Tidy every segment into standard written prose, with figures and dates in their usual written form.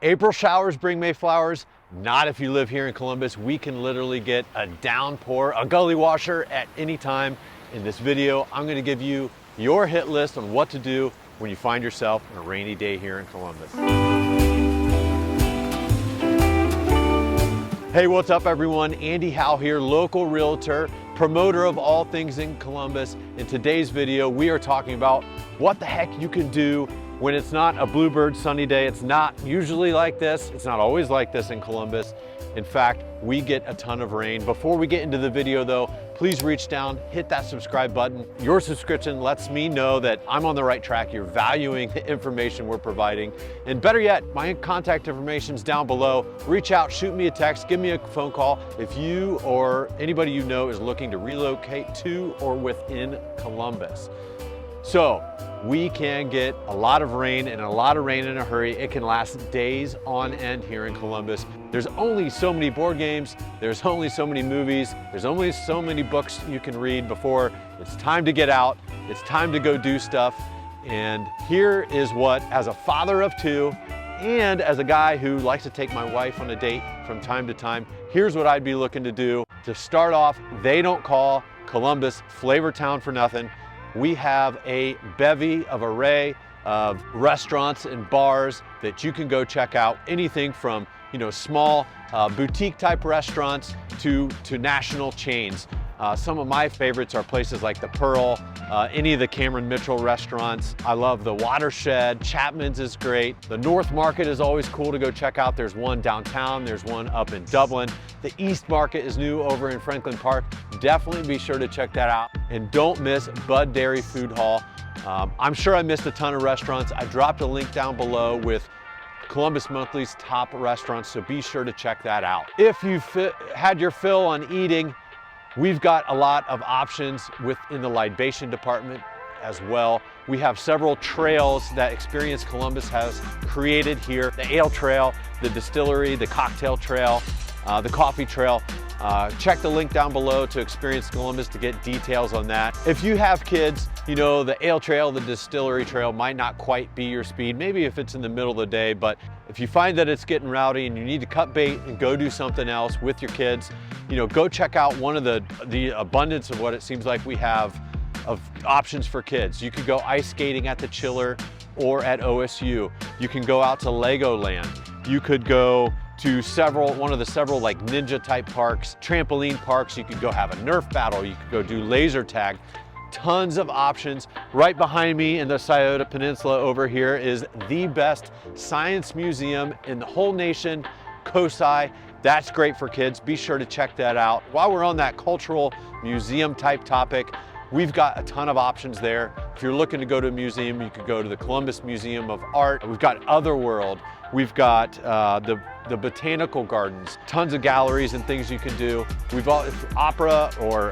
April showers bring May flowers. Not if you live here in Columbus. We can literally get a downpour, a gully washer at any time. In this video, I'm going to give you your hit list on what to do when you find yourself on a rainy day here in Columbus. Hey, what's up everyone? Andy Howell here, local realtor, promoter of all things in Columbus. In today's video, we are talking about what the heck you can do when it's not a bluebird sunny day. It's not usually like this. It's not always like this in Columbus. In fact, we get a ton of rain. Before we get into the video though, please reach down, hit that subscribe button. Your subscription lets me know that I'm on the right track. You're valuing the information we're providing. And better yet, my contact information is down below. Reach out, shoot me a text, give me a phone call if you or anybody you know is looking to relocate to or within Columbus. So we can get a lot of rain, and a lot of rain in a hurry. It can last days on end here in Columbus. There's only so many board games, there's only so many movies, there's only so many books you can read before it's time to get out, it's time to go do stuff. And here is what, as a father of two, and as a guy who likes to take my wife on a date from time to time, here's what I'd be looking to do. To start off, they don't call Columbus Flavor Town for nothing. We have a bevy of array of restaurants and bars that you can go check out. Anything from, small boutique type restaurants to national chains. Some of my favorites are places like the Pearl, any of the Cameron Mitchell restaurants. I love the Watershed, Chapman's is great. The North Market is always cool to go check out. There's one downtown, there's one up in Dublin. The East Market is new over in Franklin Park. Definitely be sure to check that out. And don't miss Bud Dairy Food Hall. I'm sure I missed a ton of restaurants. I dropped a link down below with Columbus Monthly's top restaurants, so be sure to check that out. If you've had your fill on eating, we've got a lot of options within the libation department as well. We have several trails that Experience Columbus has created here. The Ale Trail, the Distillery, the Cocktail Trail, the Coffee Trail. Check the link down below to Experience Columbus to get details on that. If you have kids, the Ale Trail, the Distillery Trail might not quite be your speed, maybe if it's in the middle of the day, but if you find that it's getting rowdy and you need to cut bait and go do something else with your kids, go check out one of the abundance of what it seems like we have of options for kids. You could go ice skating at the Chiller or at OSU. You can go out to Legoland. You could go to one of the several like ninja type parks, trampoline parks. You could go have a Nerf battle. You could go do laser tag. Tons of options. Right behind me in the Scioto Peninsula over here is the best science museum in the whole nation, COSI. That's great for kids. Be sure to check that out. While we're on that cultural museum type topic, we've got a ton of options there. If you're looking to go to a museum, you could go to the Columbus Museum of Art. We've got Otherworld. We've got the Botanical Gardens. Tons of galleries and things you can do. We've all opera or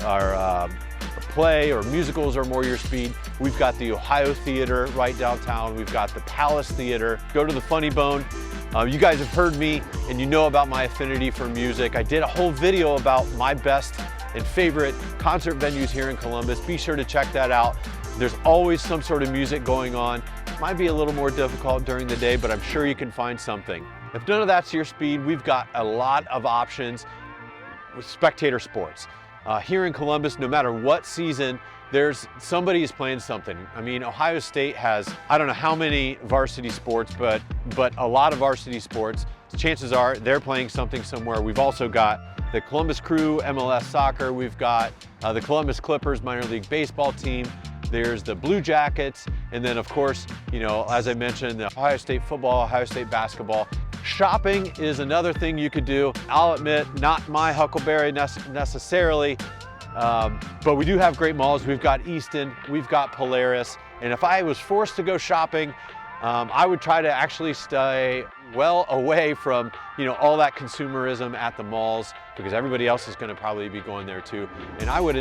play or musicals are more your speed. We've got the Ohio Theater right downtown. We've got the Palace Theater. Go to the Funny Bone. You guys have heard me and you know about my affinity for music. I did a whole video about my best and favorite concert venues here in Columbus. Be sure to check that out. There's always some sort of music going on. Might be a little more difficult during the day, but I'm sure you can find something. If none of that's your speed, we've got a lot of options with spectator sports. Here in Columbus, no matter what season, somebody is playing something. I mean, Ohio State has, I don't know how many varsity sports, but a lot of varsity sports. Chances are they're playing something somewhere. We've also got the Columbus Crew, MLS soccer. We've got the Columbus Clippers minor league baseball team. There's the Blue Jackets. And then of course, as I mentioned, the Ohio State football, Ohio State basketball. Shopping is another thing you could do. I'll admit, not my Huckleberry necessarily, but we do have great malls. We've got Easton, we've got Polaris. And if I was forced to go shopping, I would try to actually stay well away from, all that consumerism at the malls, because everybody else is gonna probably be going there too. And I would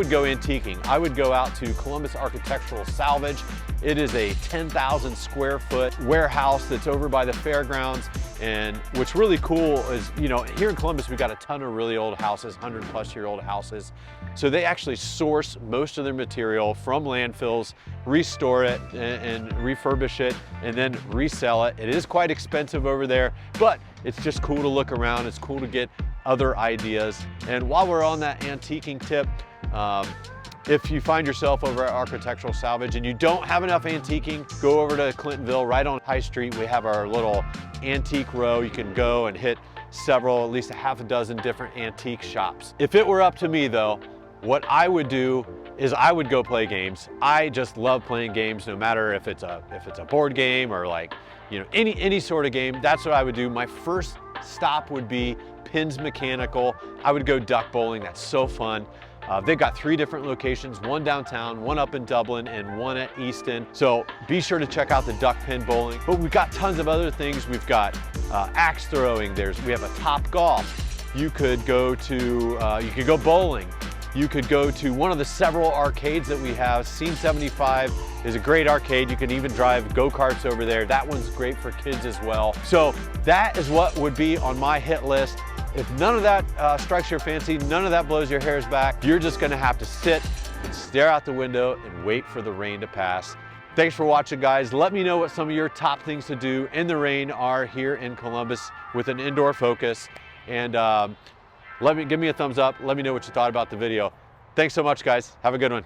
go antiquing. I would go out to Columbus Architectural Salvage. It is a 10,000 square foot warehouse that's over by the fairgrounds, And what's really cool is, you know, here in Columbus, we got a ton of really old houses, 100-plus-year-old houses. So they actually source most of their material from landfills, restore it and refurbish it, and then resell it. It is quite expensive over there, but it's just cool to look around. It's cool to get other ideas. And while we're on that antiquing tip, if you find yourself over at Architectural Salvage and you don't have enough antiquing, go over to Clintonville, right on High Street. We have our little antique row. You can go and hit several, at least a half a dozen different antique shops. If it were up to me though, what I would do is I would go play games. I just love playing games, no matter if it's a board game or, like, you know, any sort of game. That's what I would do. My first stop would be Pins Mechanical. I would go duck bowling. That's so fun. They've got 3 different locations, one downtown, one up in Dublin, and one at Easton. So be sure to check out the duck pin bowling. But we've got tons of other things. We've got axe throwing. We have a Top Golf. You could go bowling. You could go to one of the several arcades that we have. Scene 75 is a great arcade. You can even drive go-karts over there. That one's great for kids as well. So that is what would be on my hit list. If none of that strikes your fancy, none of that blows your hairs back, you're just gonna have to sit and stare out the window and wait for the rain to pass. Thanks for watching, guys. Let me know what some of your top things to do in the rain are here in Columbus with an indoor focus. And give me a thumbs up. Let me know what you thought about the video. Thanks so much, guys. Have a good one.